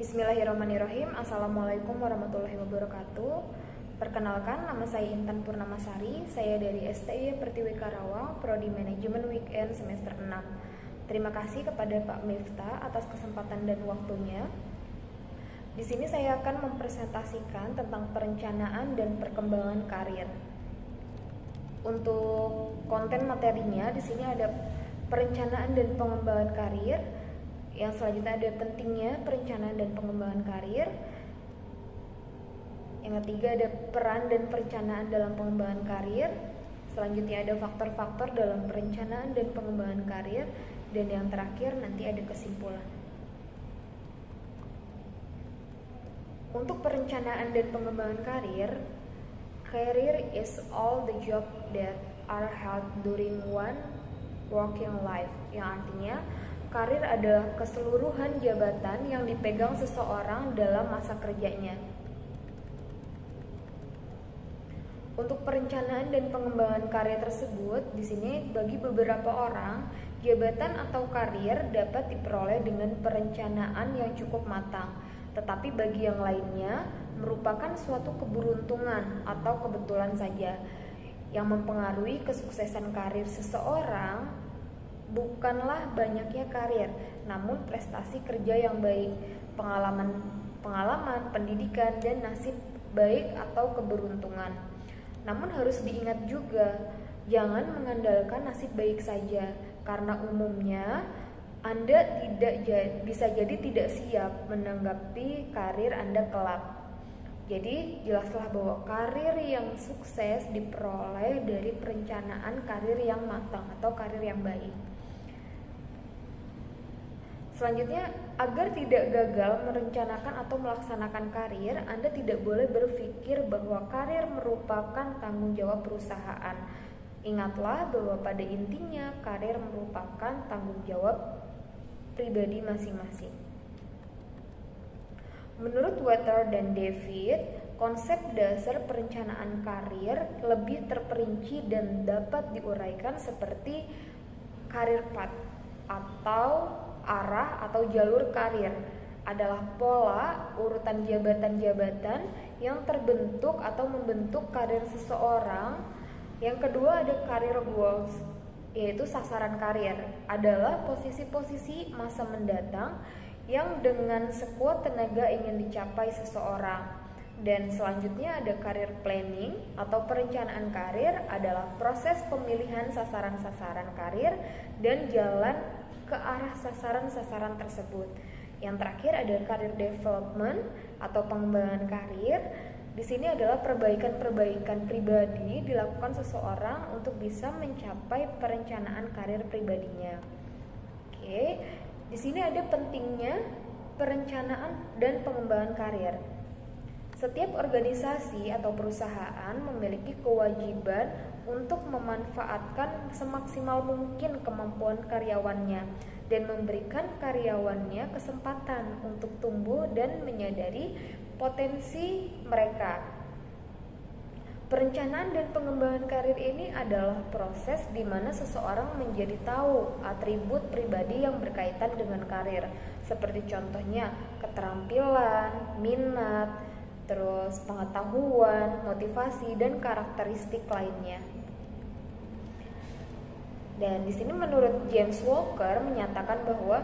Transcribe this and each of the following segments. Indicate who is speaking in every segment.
Speaker 1: Bismillahirrahmanirrahim. Assalamualaikum warahmatullahi wabarakatuh. Perkenalkan, nama saya Intan Purnamasari. Saya dari STI Pertiwi Karawang, Prodi Manajemen Weekend semester 6. Terima kasih kepada Pak Miftah atas kesempatan dan waktunya. Di sini saya akan mempresentasikan tentang perencanaan dan perkembangan karir. Untuk konten materinya di sini ada perencanaan dan pengembangan karir. Yang selanjutnya ada pentingnya perencanaan dan pengembangan karir. Yang ketiga ada peran dan perencanaan dalam pengembangan karir. Selanjutnya ada faktor-faktor dalam perencanaan dan pengembangan karir. Dan yang terakhir nanti ada kesimpulan. Untuk perencanaan dan pengembangan karir, career is all the job that are held during one working life. Yang artinya karir adalah keseluruhan jabatan yang dipegang seseorang dalam masa kerjanya. Untuk perencanaan dan pengembangan karir tersebut, di sini bagi beberapa orang, jabatan atau karir dapat diperoleh dengan perencanaan yang cukup matang. Tetapi bagi yang lainnya, merupakan suatu keberuntungan atau kebetulan saja. Yang mempengaruhi kesuksesan karir seseorang bukanlah banyaknya karir, namun prestasi kerja yang baik, pengalaman, pendidikan, dan nasib baik atau keberuntungan. Namun harus diingat juga, jangan mengandalkan nasib baik saja, karena umumnya Anda bisa jadi tidak siap menanggapi karir Anda kelak. Jadi jelaslah bahwa karir yang sukses diperoleh dari perencanaan karir yang matang atau karir yang baik. Selanjutnya, agar tidak gagal merencanakan atau melaksanakan karir, Anda tidak boleh berpikir bahwa karir merupakan tanggung jawab perusahaan. Ingatlah bahwa pada intinya karir merupakan tanggung jawab pribadi masing-masing. Menurut Water dan David, konsep dasar perencanaan karir lebih terperinci dan dapat diuraikan seperti career path atau arah atau jalur karir adalah pola urutan jabatan-jabatan yang terbentuk atau membentuk karir seseorang. Yang kedua ada career goals, yaitu sasaran karir adalah posisi-posisi masa mendatang yang dengan sekuat tenaga ingin dicapai seseorang. Dan selanjutnya ada career planning atau perencanaan karir adalah proses pemilihan sasaran-sasaran karir dan jalan ke arah sasaran-sasaran tersebut. Yang terakhir ada career development atau pengembangan karir. Di sini adalah perbaikan-perbaikan pribadi dilakukan seseorang untuk bisa mencapai perencanaan karir pribadinya. Oke, di sini ada pentingnya perencanaan dan pengembangan karir. Setiap organisasi atau perusahaan memiliki kewajiban untuk memanfaatkan semaksimal mungkin kemampuan karyawannya dan memberikan karyawannya kesempatan untuk tumbuh dan menyadari potensi mereka. Perencanaan dan pengembangan karir ini adalah proses di mana seseorang menjadi tahu atribut pribadi yang berkaitan dengan karir, seperti contohnya keterampilan, minat, terus pengetahuan, motivasi, dan karakteristik lainnya. Dan di sini menurut James Walker menyatakan bahwa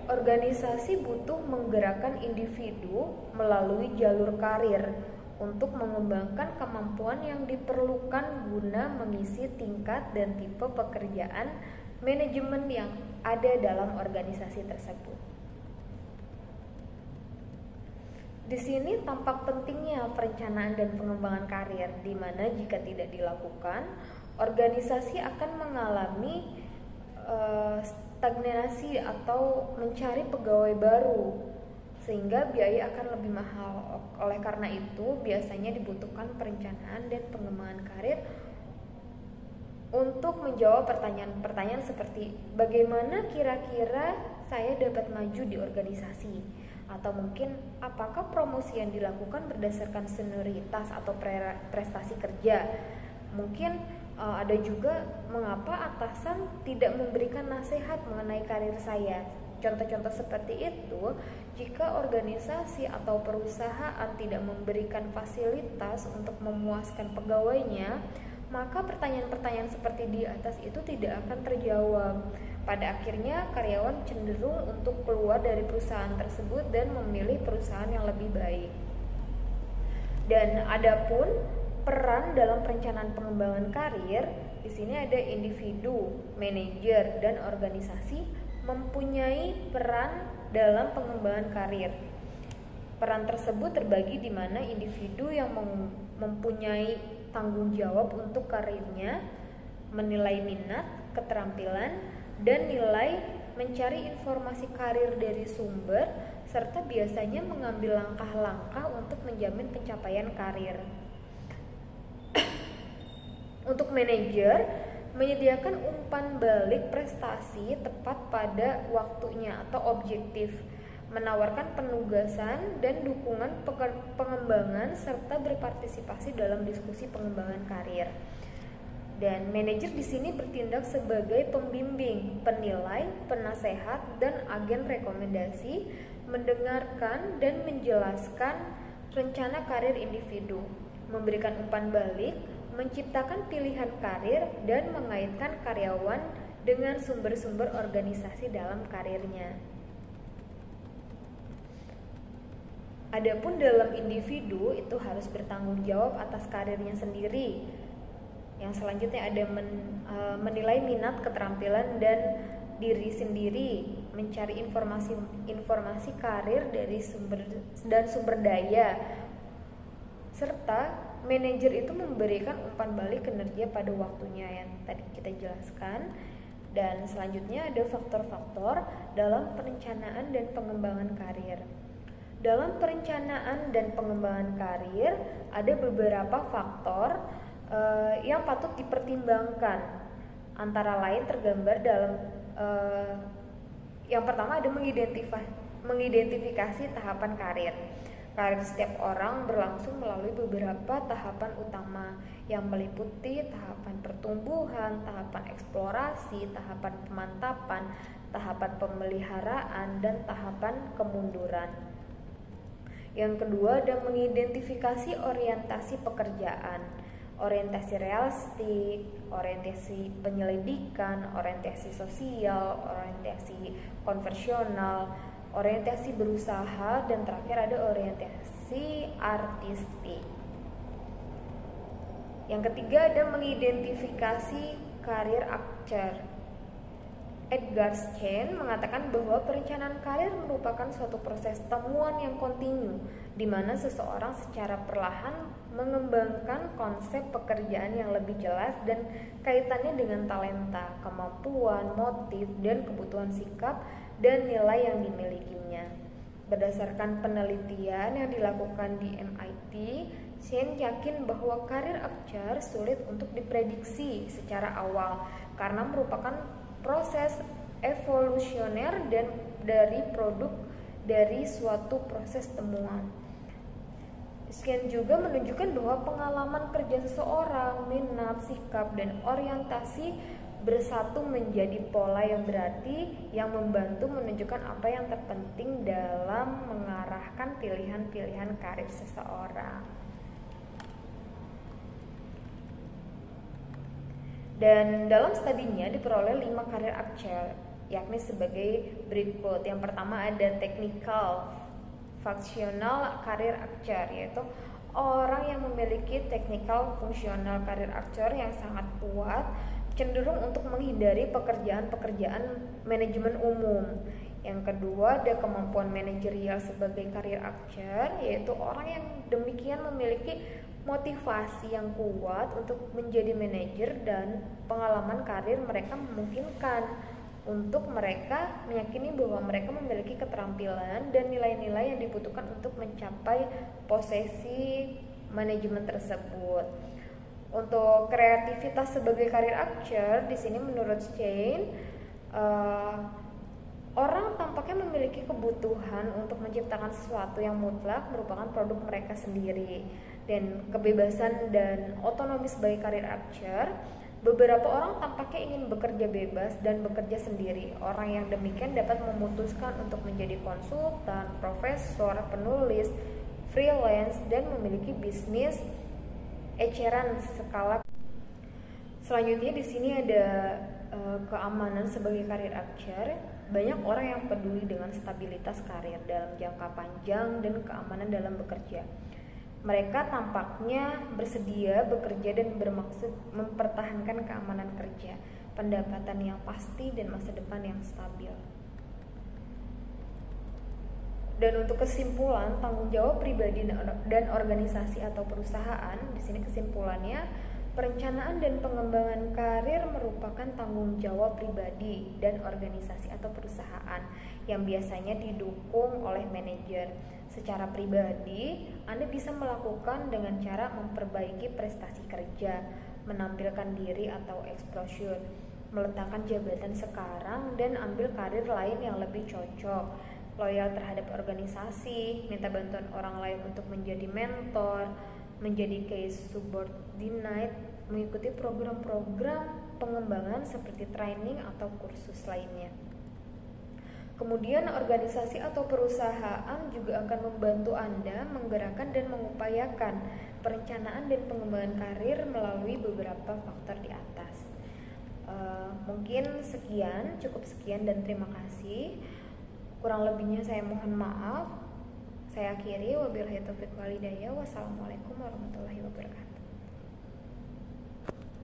Speaker 1: organisasi butuh menggerakkan individu melalui jalur karir untuk mengembangkan kemampuan yang diperlukan guna mengisi tingkat dan tipe pekerjaan manajemen yang ada dalam organisasi tersebut. Di sini tampak pentingnya perencanaan dan pengembangan karir, di mana jika tidak dilakukan, organisasi akan mengalami stagnasi atau mencari pegawai baru, sehingga biaya akan lebih mahal. Oleh karena itu, biasanya dibutuhkan perencanaan dan pengembangan karir untuk menjawab pertanyaan-pertanyaan seperti bagaimana kira-kira saya dapat maju di organisasi, atau mungkin apakah promosi yang dilakukan berdasarkan senioritas atau prestasi kerja. Mungkin ada juga mengapa atasan tidak memberikan nasihat mengenai karir saya. Contoh-contoh seperti itu, jika organisasi atau perusahaan tidak memberikan fasilitas untuk memuaskan pegawainya, maka pertanyaan-pertanyaan seperti di atas itu tidak akan terjawab. Pada akhirnya, karyawan cenderung untuk keluar dari perusahaan tersebut dan memilih perusahaan yang lebih baik. Dan adapun peran dalam perencanaan pengembangan karir, di sini ada individu, manajer, dan organisasi mempunyai peran dalam pengembangan karir. Peran tersebut terbagi di mana individu yang mempunyai tanggung jawab untuk karirnya, menilai minat, keterampilan, dan nilai, mencari informasi karir dari sumber, serta biasanya mengambil langkah-langkah untuk menjamin pencapaian karir. Untuk manajer, menyediakan umpan balik prestasi tepat pada waktunya atau objektif, menawarkan penugasan dan dukungan pengembangan serta berpartisipasi dalam diskusi pengembangan karir. Dan manajer di sini bertindak sebagai pembimbing, penilai, penasehat, dan agen rekomendasi, mendengarkan dan menjelaskan rencana karir individu, memberikan umpan balik, menciptakan pilihan karir, dan mengaitkan karyawan dengan sumber-sumber organisasi dalam karirnya. Adapun dalam individu itu harus bertanggung jawab atas karirnya sendiri. Yang selanjutnya ada menilai minat, keterampilan, dan diri sendiri, mencari informasi karir dari sumber daya, serta manajer itu memberikan umpan balik kinerja pada waktunya yang tadi kita jelaskan. Dan selanjutnya ada faktor-faktor dalam perencanaan dan pengembangan karir. Dalam perencanaan dan pengembangan karir ada beberapa faktor yang patut dipertimbangkan. Antara lain tergambar dalam yang pertama ada mengidentifikasi tahapan karir. Karir setiap orang berlangsung melalui beberapa tahapan utama yang meliputi tahapan pertumbuhan, tahapan eksplorasi, tahapan pemantapan, tahapan pemeliharaan, dan tahapan kemunduran. Yang kedua ada mengidentifikasi orientasi pekerjaan, orientasi realistik, orientasi penyelidikan, orientasi sosial, orientasi konversional, orientasi berusaha, dan terakhir ada orientasi artistik. Yang ketiga ada mengidentifikasi karir archer. Edgar Schein mengatakan bahwa perencanaan karir merupakan suatu proses temuan yang kontinu, di mana seseorang secara perlahan mengembangkan konsep pekerjaan yang lebih jelas dan kaitannya dengan talenta, kemampuan, motif, dan kebutuhan sikap dan nilai yang dimilikinya. Berdasarkan penelitian yang dilakukan di MIT, Schein yakin bahwa karir archer sulit untuk diprediksi secara awal karena merupakan proses evolusioner dan dari produk dari suatu proses temuan. Schein juga menunjukkan bahwa pengalaman kerja seseorang, minat, sikap, dan orientasi bersatu menjadi pola yang berarti yang membantu menunjukkan apa yang terpenting dalam mengarahkan pilihan-pilihan karir seseorang. Dan dalam studinya diperoleh 5 karir archer, yakni sebagai berikut. Yang pertama ada technical functional karir archer, yaitu orang yang memiliki technical functional karir archer yang sangat kuat, cenderung untuk menghindari pekerjaan-pekerjaan manajemen umum. Yang kedua ada kemampuan manajerial sebagai karir archer, yaitu orang yang demikian memiliki motivasi yang kuat untuk menjadi manajer dan pengalaman karir mereka memungkinkan untuk mereka meyakini bahwa mereka memiliki keterampilan dan nilai-nilai yang dibutuhkan untuk mencapai posisi manajemen tersebut. Untuk kreativitas sebagai karir archer, di sini menurut Schein, orang tampaknya memiliki kebutuhan untuk menciptakan sesuatu yang mutlak merupakan produk mereka sendiri, dan kebebasan dan otonomi sebagai karir archer Beberapa orang tampaknya ingin bekerja bebas dan bekerja sendiri. Orang yang demikian dapat memutuskan untuk menjadi konsultan, profesor, penulis, freelance, dan memiliki bisnis eceran skala. Selanjutnya di sini ada keamanan sebagai karir archer. Banyak orang yang peduli dengan stabilitas karir dalam jangka panjang dan keamanan dalam bekerja. Mereka tampaknya bersedia bekerja dan bermaksud mempertahankan keamanan kerja, pendapatan yang pasti, dan masa depan yang stabil. Dan untuk kesimpulan, tanggung jawab pribadi dan organisasi atau perusahaan, di sini kesimpulannya, perencanaan dan pengembangan karir merupakan tanggung jawab pribadi dan organisasi atau perusahaan yang biasanya didukung oleh manajer. Secara pribadi, Anda bisa melakukan dengan cara memperbaiki prestasi kerja, menampilkan diri atau exposure, meletakkan jabatan sekarang dan ambil karir lain yang lebih cocok, loyal terhadap organisasi, minta bantuan orang lain untuk menjadi mentor, menjadi case subordinate, mengikuti program-program pengembangan seperti training atau kursus lainnya. Kemudian organisasi atau perusahaan juga akan membantu Anda menggerakkan dan mengupayakan perencanaan dan pengembangan karir melalui beberapa faktor di atas. Mungkin cukup sekian dan terima kasih. Kurang lebihnya saya mohon maaf. Saya akhiri, wabillahi taufiq wal hidayah. Wassalamualaikum warahmatullahi wabarakatuh.